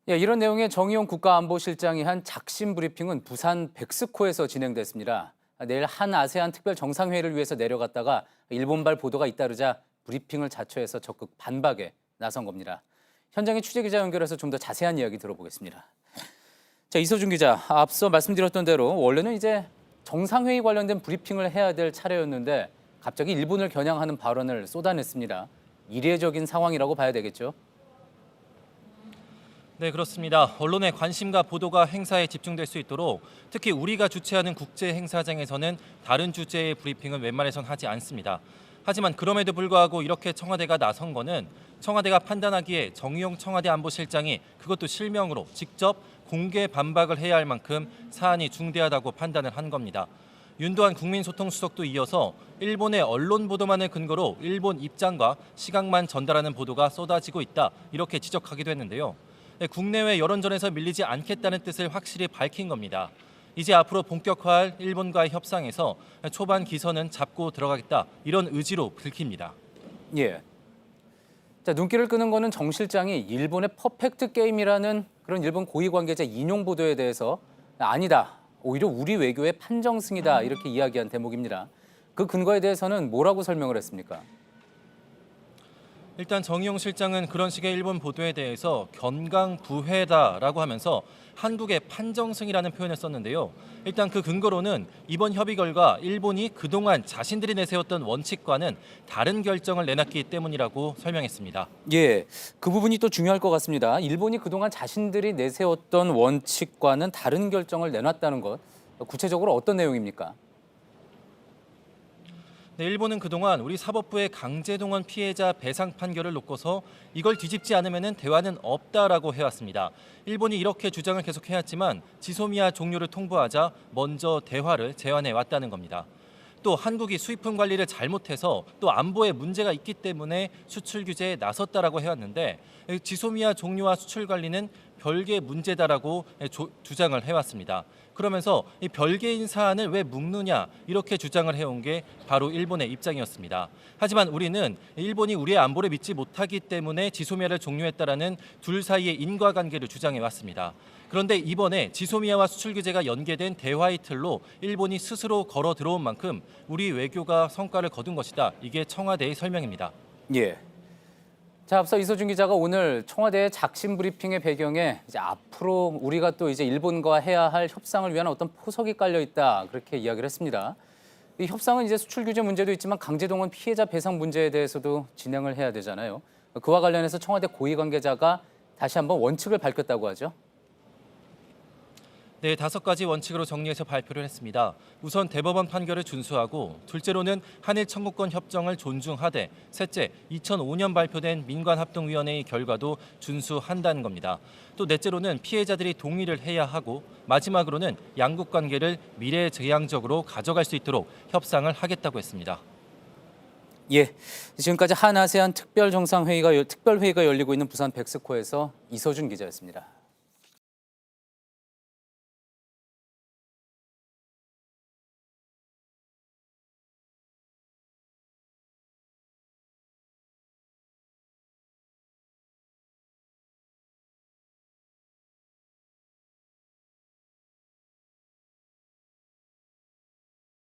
예, 이런 내용의 정의용 국가안보실장이 한 작심 브리핑은 부산 백스코에서 진행됐습니다. 내일 한 아세안 특별 정상회의를 위해서 내려갔다가 일본발 보도가 잇따르자 브리핑을 자초해서 적극 반박에 나선 겁니다. 현장에 취재기자 연결해서 좀 더 자세한 이야기 들어보겠습니다. 자, 이소준 기자, 앞서 말씀드렸던 대로 원래는 이제 정상회의 관련된 브리핑을 해야 될 차례였는데 갑자기 일본을 겨냥하는 발언을 쏟아냈습니다. 이례적인 상황이라고 봐야 되겠죠? 네, 그렇습니다. 언론의 관심과 보도가 행사에 집중될 수 있도록 특히 우리가 주최하는 국제 행사장에서는 다른 주제의 브리핑은 웬만해선 하지 않습니다. 하지만 그럼에도 불구하고 이렇게 청와대가 나선 거는 청와대가 판단하기에 정의용 청와대 안보실장이 그것도 실명으로 직접 공개 반박을 해야 할 만큼 사안이 중대하다고 판단을 한 겁니다. 윤도한 국민소통수석도 이어서 일본의 언론 보도만을 근거로 일본 입장과 시각만 전달하는 보도가 쏟아지고 있다, 이렇게 지적하기도 했는데요. 국내외 여론전에서 밀리지 않겠다는 뜻을 확실히 밝힌 겁니다. 이제 앞으로 본격화할 일본과의 협상에서 초반 기선은 잡고 들어가겠다, 이런 의지로 긁힙니다. 예. 자, 눈길을 끄는 거는 정 실장이 일본의 퍼펙트 게임이라는 그런 일본 고위 관계자 인용 보도에 대해서 아니다, 오히려 우리 외교의 판정승이다, 이렇게 이야기한 대목입니다. 그 근거에 대해서는 뭐라고 설명을 했습니까? 일단 정의용 실장은 그런 식의 일본 보도에 대해서 견강부회다라고 하면서 한국의 판정승이라는 표현을 썼는데요. 일단 그 근거로는 이번 협의 결과 일본이 그동안 자신들이 내세웠던 원칙과는 다른 결정을 내놨기 때문이라고 설명했습니다. 예, 그 부분이 또 중요할 것 같습니다. 일본이 그동안 자신들이 내세웠던 원칙과는 다른 결정을 내놨다는 것, 구체적으로 어떤 내용입니까? 네, 일본은 그동안 우리 사법부의 강제동원 피해자 배상 판결을 놓고서 이걸 뒤집지 않으면 대화는 없다라고 해왔습니다. 일본이 이렇게 주장을 계속해왔지만 지소미아 종료를 통보하자 먼저 대화를 제안해 왔다는 겁니다. 또 한국이 수입품 관리를 잘못해서 또 안보에 문제가 있기 때문에 수출 규제에 나섰다라고 해왔는데 지소미아 종료와 수출 관리는 별개 문제다라고 주장을 해왔습니다. 그러면서 이 별개인 사안을 왜 묵느냐, 이렇게 주장을 해온 게 바로 일본의 입장이었습니다. 하지만 우리는 일본이 우리의 안보를 믿지 못하기 때문에 지소미아를 종료했다라는 둘 사이의 인과관계를 주장해 왔습니다. 그런데 이번에 지소미아와 수출 규제가 연계된 대화의 틀로 일본이 스스로 걸어 들어온 만큼 우리 외교가 성과를 거둔 것이다, 이게 청와대의 설명입니다. 예. 자, 앞서 이소준 기자가 오늘 청와대의 작심 브리핑의 배경에 이제 앞으로 우리가 또 이제 일본과 해야 할 협상을 위한 어떤 포석이 깔려 있다, 그렇게 이야기를 했습니다. 이 협상은 이제 수출 규제 문제도 있지만 강제동원 피해자 배상 문제에 대해서도 진행을 해야 되잖아요. 그와 관련해서 청와대 고위 관계자가 다시 한번 원칙을 밝혔다고 하죠. 네, 5가지 원칙으로 정리해서 발표를 했습니다. 우선 대법원 판결을 준수하고, 둘째로는 한일 청구권 협정을 존중하되, 셋째, 2005년 발표된 민관합동위원회의 결과도 준수한다는 겁니다. 또 넷째로는 피해자들이 동의를 해야 하고, 마지막으로는 양국 관계를 미래지향적으로 가져갈 수 있도록 협상을 하겠다고 했습니다. 예, 지금까지 한아세안 특별회의가 열리고 있는 부산 백스코에서 이소준 기자였습니다.